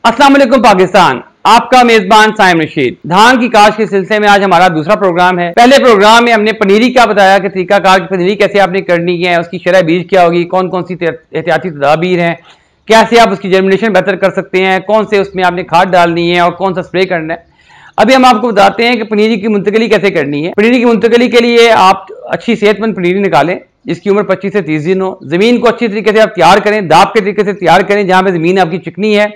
अस्सलाम वालेकुम पाकिस्तान, आपका मेजबान साइम रशीद। धान की काश के सिलसिले में आज हमारा दूसरा प्रोग्राम है। पहले प्रोग्राम में हमने पनीरी का बताया कि तरीकाकार की पनीरी कैसे आपने करनी है, उसकी शरह बीज क्या होगी, कौन कौन सी एहतियाती तदाबीर हैं, कैसे आप उसकी जर्मिनेशन बेहतर कर सकते हैं, कौन से उसमें आपने खाद डालनी है और कौन सा स्प्रे करना है। अभी हम आपको बताते हैं कि पनीरी की मुंतकली कैसे करनी है। पनीरी की मुंतकली के लिए आप अच्छी सेहतमंद पनीरी निकालें जिसकी उम्र 25 से 30 दिन हो। जमीन को अच्छी तरीके से आप तैयार करें, दाब के तरीके से तैयार करें जहां पे जमीन आपकी चिकनी है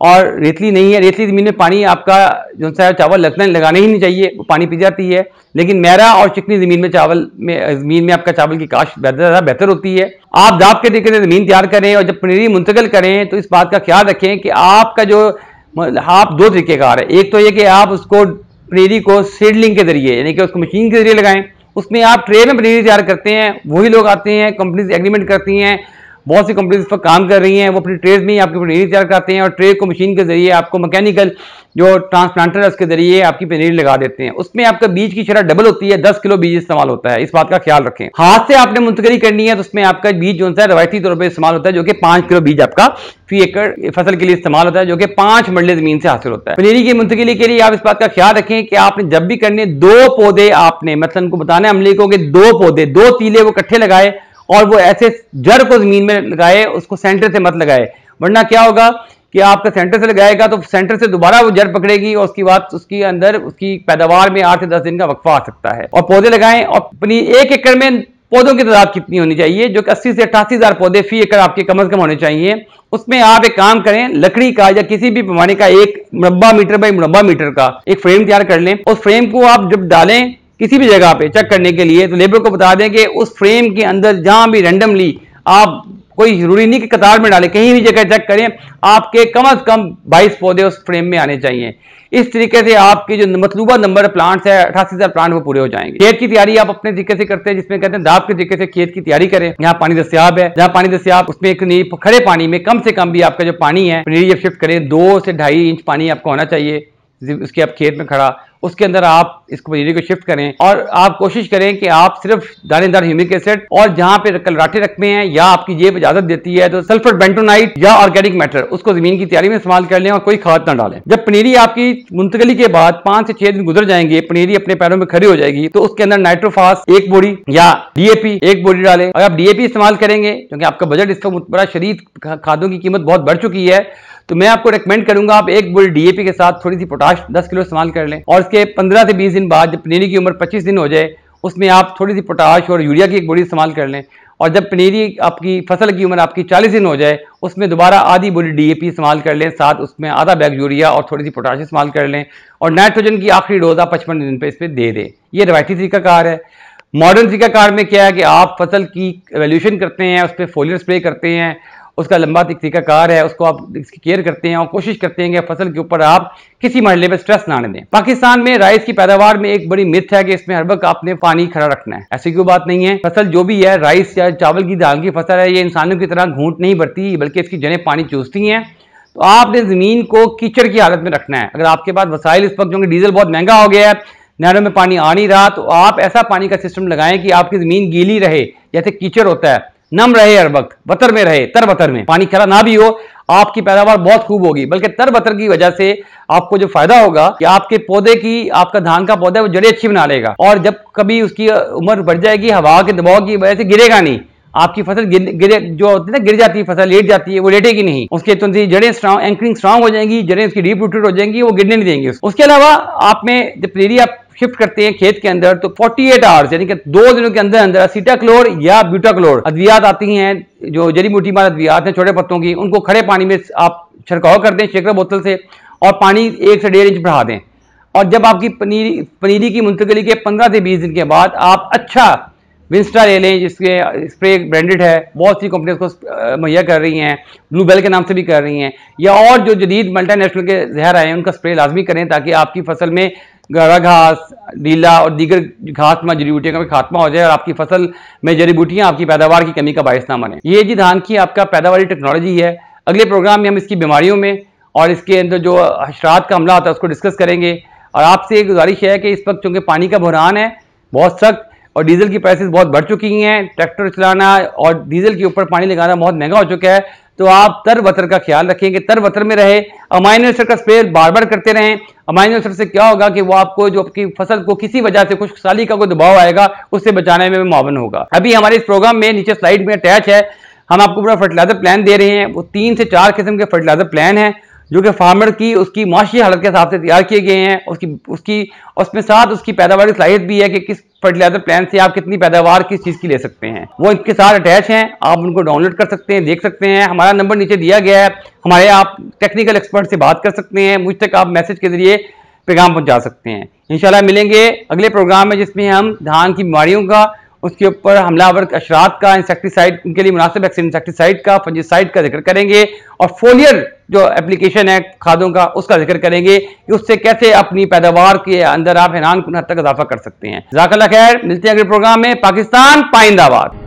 और रेतली नहीं है। रेतली जमीन में पानी आपका जो सा चावल लगाने ही नहीं चाहिए, वो पानी पी जाती है। लेकिन मैरा और चिकनी जमीन में जमीन में आपका चावल की काश्त ज़्यादा बेहतर होती है। आप दाब के तरीके से जमीन तैयार करें और जब पनीरी मुंतकिल करें तो इस बात का ख्याल रखें कि आपका जो आप दो तरीकेकार है। एक तो ये कि आप उसको पनीरी को सीडलिंग के जरिए यानी कि उसको मशीन के जरिए लगाएं। उसमें आप ट्रे में पनीरी तैयार करते हैं, वही लोग आते हैं, कंपनीज एग्रीमेंट करती हैं, बहुत सी कंपनीज इस पर काम कर रही हैं, वो अपनी ट्रेज में ही आपकी पनीरी तैयार करते हैं और ट्रे को मशीन के जरिए आपको मैकेनिकल जो ट्रांसप्लांटर है उसके जरिए आपकी पनीरी लगा देते हैं। उसमें आपका बीज की शरह डबल होती है, 10 किलो बीज इस्तेमाल होता है, इस बात का ख्याल रखें। हाथ से आपने मुंतकली करनी है तो उसमें आपका बीज जो है रवायती तौर पर इस्तेमाल होता है जो कि 5 किलो बीज आपका फी एकड़ फसल के लिए इस्तेमाल होता है जो कि 5 मरले जमीन से हासिल होता है। पनीरी की मुंतकली के लिए आप इस बात का ख्याल रखें कि आपने जब भी करने 2 पौधे आपने मतलब उनको बताना है अमले को कि 2 पौधे 2 तीले वो इकट्ठे लगाए और वो ऐसे जड़ को जमीन में लगाए, उसको सेंटर से मत लगाए, वरना क्या होगा कि आपका सेंटर से लगाएगा तो सेंटर से दोबारा वो जड़ पकड़ेगी और उसकी बात उसकी अंदर उसकी पैदावार में 8 से 10 दिन का वक्फा आ सकता है। और पौधे लगाएं और अपनी 1 एकड़ में पौधों की तादाद कितनी होनी चाहिए जो कि 80 से 88 हजार पौधे फी एकड़ आपके कम से कम होने चाहिए। उसमें आप एक काम करें, लकड़ी का या किसी भी पैमाने का 1 मुरब्बा मीटर बाई मुरब्बा मीटर का एक फ्रेम तैयार कर लें। उस फ्रेम को आप जब डालें किसी भी जगह पे चेक करने के लिए तो लेबर को बता दें कि उस फ्रेम के अंदर जहां भी रैंडमली आप कोई जरूरी नहीं कि कतार में डालें, कहीं भी जगह चेक करें, आपके कम से कम 22 पौधे उस फ्रेम में आने चाहिए। इस तरीके से आपके जो मतलूबा नंबर प्लांट्स है 88,000 प्लांट वो पूरे हो जाएंगे। खेत की तैयारी आप अपने तरीके से करते हैं जिसमें कहते हैं दाब के तरीके से खेत की तैयारी करें। जहां पानी दस्तियाब है, जहां पानी दस्तियाब उसमें एक खड़े पानी में कम से कम भी आपका जो पानी है पनीरी जब शिफ्ट करें 2 से 2.5 इंच पानी आपको होना चाहिए उसके आप खेत में खड़ा, उसके अंदर आप इसको पनीरी को शिफ्ट करें और आप कोशिश करें कि आप सिर्फ दानेदार ह्यूमिक एसिड और जहां पे कलराटे रखते हैं या आपकी जेब इजाजत देती है तो सल्फर बेंटोनाइट या ऑर्गेनिक मैटर उसको जमीन की तैयारी में इस्तेमाल कर लें और कोई खाद ना डालें। जब पनीरी आपकी मुंतकली के बाद 5 से 6 दिन गुजर जाएंगे, पनीरी अपने पैरों में खड़ी हो जाएगी तो उसके अंदर नाइट्रोफास 1 बोरी या डीएपी 1 बोरी डालें। अगर आप डीएपी इस्तेमाल करेंगे क्योंकि आपका बजट इसका बड़ा शदीद खादों की कीमत बहुत बढ़ चुकी है तो मैं आपको रेकमेंड करूंगा आप 1 बोरी डीएपी के साथ थोड़ी सी पोटाश 10 किलो इस्तेमाल कर लें और इसके 15 से 20 दिन बाद जब पनीरी की उम्र 25 दिन हो जाए उसमें आप थोड़ी सी पोटाश और यूरिया की 1 बोरी इस्तेमाल कर लें और जब पनीरी आपकी फसल की उम्र आपकी 40 दिन हो जाए उसमें दोबारा आधी बोरी डीएपी इस्तेमाल कर लें, साथ उसमें आधा बैग यूरिया और थोड़ी सी पोटाश इस्तेमाल कर लें और नाइट्रोजन की आखिरी डोज आप 55 दिन पे इस पर दे दें। ये रवायती तरीकाकार है। मॉडर्न तरीकाकार में क्या है कि आप फसल की एवोल्यूशन करते हैं, उस पर फोलियर स्प्रे करते हैं, उसका लंबा तरीकाकार है, उसको आप इसकी केयर करते हैं और कोशिश करते हैं कि फसल के ऊपर आप किसी मरहले पे स्ट्रेस ना दें। पाकिस्तान में राइस की पैदावार में एक बड़ी मिथ है कि इसमें हर वक्त आपने पानी खड़ा रखना है। ऐसी कोई बात नहीं है। फसल जो भी है, राइस या चावल की दाल की फसल है, ये इंसानों की तरह घूंट नहीं भरती बल्कि इसकी जड़ें पानी चूसती हैं। तो आपने जमीन को कीचड़ की हालत में रखना है। अगर आपके पास वसाइल इस वक्त, क्योंकि डीजल बहुत महंगा हो गया है, नहरों में पानी आ नहीं रहा, तो आप ऐसा पानी का सिस्टम लगाएं कि आपकी जमीन गीली रहे, जैसे कीचड़ होता है, नम रहे, हर वक्त बतर में रहे, तर बतर में पानी खड़ा ना भी हो, आपकी पैदावार बहुत खूब होगी। बल्कि तर बतर की वजह से आपको जो फायदा होगा कि आपके पौधे की, आपका धान का पौधा है वो जड़ें अच्छी बना लेगा और जब कभी उसकी उम्र बढ़ जाएगी हवा के दबाव की वजह से गिरेगा नहीं। आपकी फसल गिरे जो होती है ना, गिर जाती है फसल, लेट जाती है, वो लेटेगी नहीं, उसके तुरंत जड़ें स्ट्रांग, एंकरिंग स्ट्रांग हो जाएंगी, जड़ें उसकी डीप रूटेड हो जाएंगी, वो गिरने नहीं देंगे। उसके अलावा आप में जब पनीरी आप शिफ्ट करते हैं खेत के अंदर तो 48 आवर्स यानी कि 2 दिनों के अंदर अंदर असीटाक्लोर या ब्यूटाक्लोर अद्वियात आती हैं, जो जड़ी बूटी मार अद्वियात हैं छोटे पत्तों की, उनको खड़े पानी में आप छिड़काव कर दें शेकर बोतल से और पानी 1 से 1.5 इंच बढ़ा दें। और जब आपकी पनीरी की मुंतकली के 15 से 20 दिन के बाद आप अच्छा विंस्टा ले लें जिसके स्प्रे ब्रांडेड है, बहुत सी कंपनियां उसको मुहैया कर रही हैं, ब्लू बेल के नाम से भी कर रही हैं, या और जो जदीद मल्टीनेशनल के जहर आए हैं उनका स्प्रे लाजमी करें ताकि आपकी फसल में गाढ़ा घास, ढीला और दीगर घास में जड़ी बूटियों का भी खात्मा हो जाए और आपकी फसल में जड़ी बूटियां आपकी पैदावार की कमी का बायस ना बने। ये जी धान की आपका पैदावारी टेक्नोलॉजी है। अगले प्रोग्राम में हम इसकी बीमारियों में और इसके अंदर जो हशरात का हमला होता है उसको डिस्कस करेंगे। और आपसे एक गुजारिश है कि इस वक्त चूंकि पानी का बहरान है बहुत सख्त और डीजल की प्राइसेस बहुत बढ़ चुकी हैं, ट्रैक्टर चलाना और डीजल के ऊपर पानी लगाना बहुत महंगा हो चुका है, तो आप तर वतर का ख्याल रखें कि तर वतर में रहे। अमाइनो एसिड का स्प्रे बार बार करते रहें। अमाइनो एसिड से क्या होगा कि वो आपको जो आपकी फसल को किसी वजह से खुशहाली का कोई दबाव आएगा उससे बचाने में मुआवन होगा। अभी हमारे इस प्रोग्राम में नीचे स्लाइड में अटैच है, हम आपको पूरा फर्टिलाइजर प्लान दे रहे हैं। वो 3 से 4 किस्म के फर्टिलाइजर प्लान हैं जो कि फार्मर की उसकी माशी हालत के हिसाब से तैयार किए गए हैं। उसमें साथ उसकी पैदावार की सलाहियत भी है कि किस फर्टिलाइजर प्लान से आप कितनी पैदावार किस चीज की ले सकते हैं, वो इनके साथ अटैच हैं। आप उनको डाउनलोड कर सकते हैं, देख सकते हैं। हमारा नंबर नीचे दिया गया है, हमारे आप टेक्निकल एक्सपर्ट से बात कर सकते हैं, मुझ तक आप मैसेज के जरिए पैगाम पहुंचा सकते हैं। इंशाल्लाह मिलेंगे अगले प्रोग्राम में जिसमें हम धान की बीमारियों का, उसके ऊपर हमलावर अशरात का, इंसेक्टिसाइड उनके लिए मुनासिब इंसेक्टिसाइड का, फंजिसाइड का जिक्र करेंगे और फोलियर जो एप्लीकेशन है खादों का उसका जिक्र करेंगे कि उससे कैसे अपनी पैदावार के अंदर आप हैरान कुन हद तक इजाफा कर सकते हैं। जज़ाकल्लाह खैर, मिलते हैं अगले प्रोग्राम में। पाकिस्तान पाइंदाबाद।